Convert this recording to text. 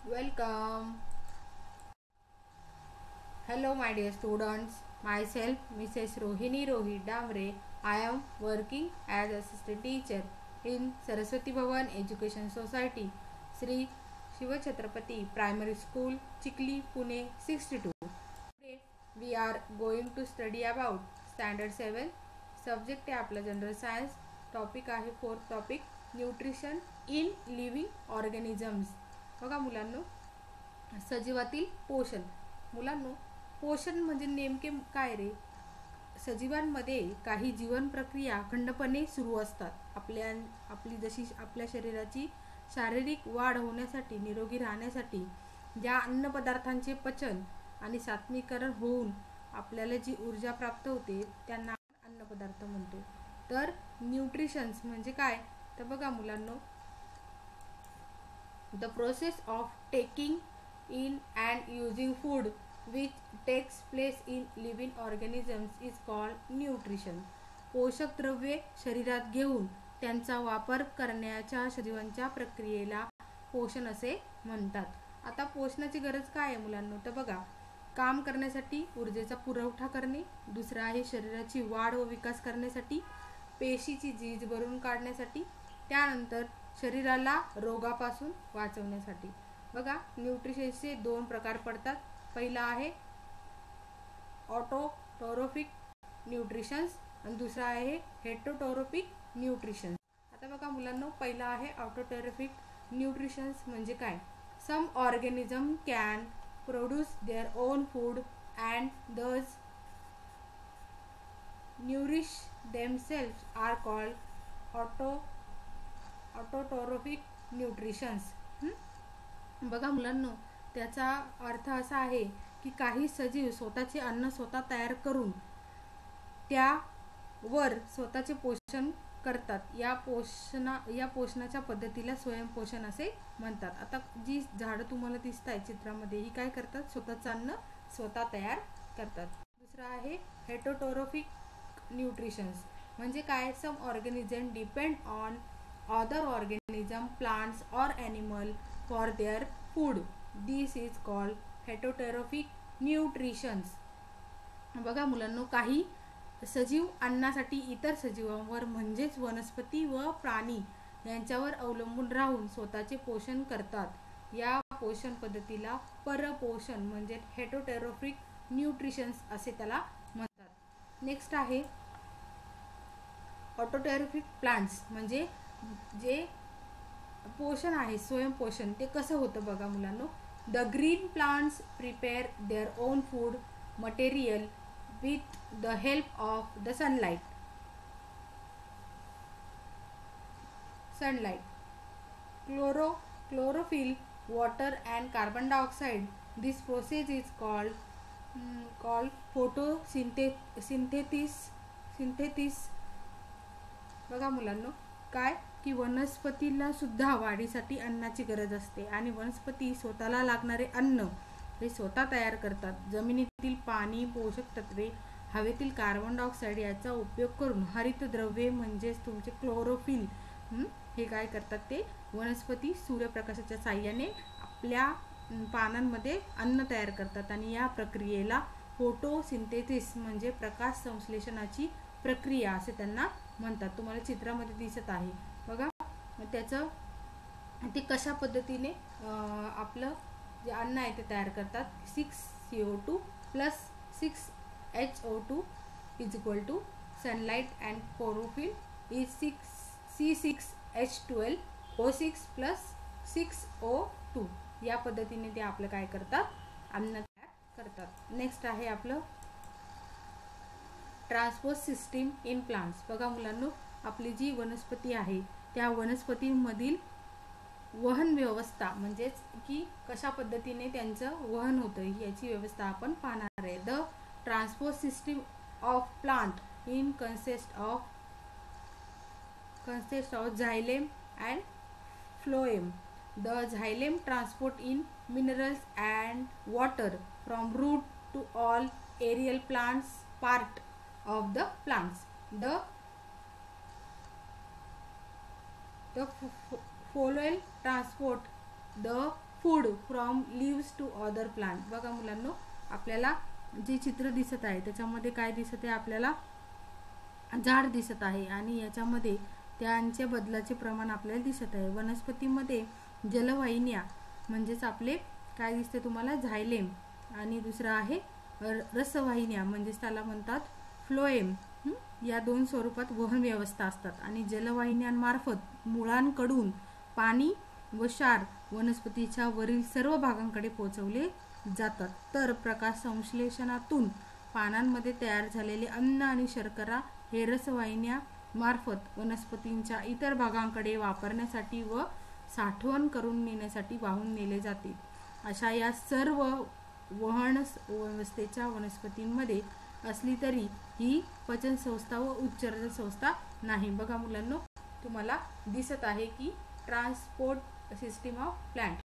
Welcome. Hello, my dear students. Myself, Mrs. Rohini Rohit Damre. I am working as assistant teacher in Saraswati Bhavan Education Society, Sri Shiva Chhatrapati Primary School, Chikli, Pune 62. Today we are going to study about Standard 7. Subject आहे आपला general science. Topic आहे fourth topic nutrition in living organisms. बघा मुलांनो, सजीवातील पोषण. मुलांनो, पोषण म्हणजे नेमके काय रे? सजीवांमध्ये काही जीवन प्रक्रिया अखंडपणे सुरू असतात. आपली जशी आपल्या शरीराची शारीरिक वाढ होण्यासाठी, निरोगी राहण्यासाठी ज्या अन्नपदार्थांचे पचन आणि सात्मीकरण होऊन आपल्याला जी ऊर्जा प्राप्त होते त्यांना अन्नपदार्थ म्हणतो. तर न्यूट्रिशन्स म्हणजे काय? तर बघा मुलांनो, the process of taking in and using food which takes place in living organisms is called nutrition. पोषक द्रव्ये शरीरात घेऊन त्यांचा वापर करण्याच्या सजीवांच्या प्रक्रियेला पोषण असे म्हणतात. आता पोषणाची गरज काय आहे मुलांनो? तर बघा, काम करण्यासाठी ऊर्जेचा पुरवठा करणे, दुसरा आहे शरीराची वाढ व विकास करण्यासाठी, पेशीची झीज भरून काढण्यासाठी, त्यानंतर शरीराला रोगापासून वाचवण्यासाठी. बघा, न्यूट्रिशनचे दोन प्रकार पडतात. पहिला आहे ऑटोट्रोफिक न्यूट्रिशन्स आणि दुसरा आहे हेटरोट्रोफिक न्यूट्रिशन्स. आता बघा मुलांनो, पहिला आहे ऑटोट्रोफिक न्यूट्रिशन्स म्हणजे काय? Some organism can produce their own food and thus nourish themselves are called autotrophic nutritions. बघा मुलांनो, त्याचा अर्थ असा आहे की काही सजीव स्वतःचे अन्न स्वतः तयार करून त्यावर स्वतःचे पोषण करतात. या पोषणाच्या पद्धतीला स्वयंपोषण असे म्हणतात. आता जी झाडं तुम्हाला दिसत आहेत चित्रामध्ये, ही काय करतात? स्वतःचं अन्न स्वतः तयार करतात. दुसरा आहे हेटरोट्रोफिक न्यूट्रिशन्स म्हणजे काय? Some organism depend on other organism, plants or animal for their food. This is called heterotrophic nutritions. बघा मुलांनो, काही सजीव अन्नासाठी इतर सजीवांवर म्हणजेच वनस्पती व प्राणी यांच्यावर अवलंबून राहून स्वतःचे पोषण करतात. या पोषण पद्धतीला परपोषण म्हणजे हेटरोट्रोफिक न्यूट्रिशन्स असे त्याला म्हणतात. नेक्स्ट आहे ऑटोट्रोफिक प्लांट्स म्हणजे जे पोषण आहे स्वयंपोषण. ते कसं होतं बघा मुलांनो, the green plants prepare there own food material with the help of the sunlight. Chlorophyll, water and carbon dioxide. This process is called photosynthesis. बघा मुलांनो, काय की वनस्पतीला सुद्धा वाढीसाठी अन्नाची गरज असते आणि वनस्पती स्वतःला लागणारे अन्न हे स्वतः तयार करतात. जमिनीतील पाणी, पोषक तत्वे, हवेतील कार्बन डायऑक्साईड याचा उपयोग करून हरितद्रव्ये म्हणजेच तुमचे क्लोरोफिल हे काय करतात? ते वनस्पती सूर्यप्रकाशाच्या साहाय्याने आपल्या पानांमध्ये अन्न तयार करतात आणि या प्रक्रियेला फोटोसिंथेसिस म्हणजे प्रकाश संश्लेषणाची प्रक्रिया असे त्यांना म्हणतात. तुम्हाला चित्रामध्ये दिसत आहे बघा, त्याचं ते कशा पद्धतीने आपलं जे अन्न आहे ते तयार करतात. 6CO2 plus 6HO2 is equal to sunlight and chlorophyll is C6H12O6 plus 6O2. या पद्धतीने ते आपलं काय करतात? अन्न तयार करतात. नेक्स्ट आहे आपलं ट्रान्सपोर्ट सिस्टीम इन प्लांट्स. बघा मुलांनो, आपली जी वनस्पती आहे त्या वनस्पतींमधील वहन व्यवस्था म्हणजेच की कशा पद्धतीने त्यांचं वहन होतं याची व्यवस्था आपण पाहणार आहे. The transport system of plant in consist of xylem and phloem. The xylem transport in minerals and water from root to all aerial plants part of the plants. The phloem transport the food from leaves to other plant. बघा मुलांनो, आपल्याला जे चित्र दिसत आहे त्याच्यामध्ये काय दिसत आहे, आपल्याला झाड दिसत आहे आणि याच्यामध्ये त्यांचे बदलाचे प्रमाण आपल्याला दिसत आहे. वनस्पतीमध्ये जलवाहिन्या म्हणजेच आपले काय दिसते तुम्हाला, झायलेम, आणि दुसरं आहे रसवाहिन्या म्हणजेच त्याला म्हणतात फ्लोएम. या दोन स्वरूपात वहन व्यवस्था असतात आणि जलवाहिन्यांमार्फत मुळांकडून पाणी व क्षार वनस्पतीच्या वरील सर्व भागांकडे पोहोचवले जातात. तर प्रकाश संश्लेषणातून पानांमध्ये तयार झालेले अन्न आणि शर्करा हे रसवाहिन्या मार्फत वनस्पतींच्या इतर भागांकडे वापरण्यासाठी व साठवण करून नेण्यासाठी वाहून नेले जाते. अशा या सर्व वहन व्यवस्थेच्या वनस्पतींमध्ये असली तरी ही पचन संस्था व उत्सर्जन संस्था नाही. बघा मुलांनो, तुम्हाला दिसत आहे की ट्रान्सपोर्ट सिस्टीम ऑफ प्लांट.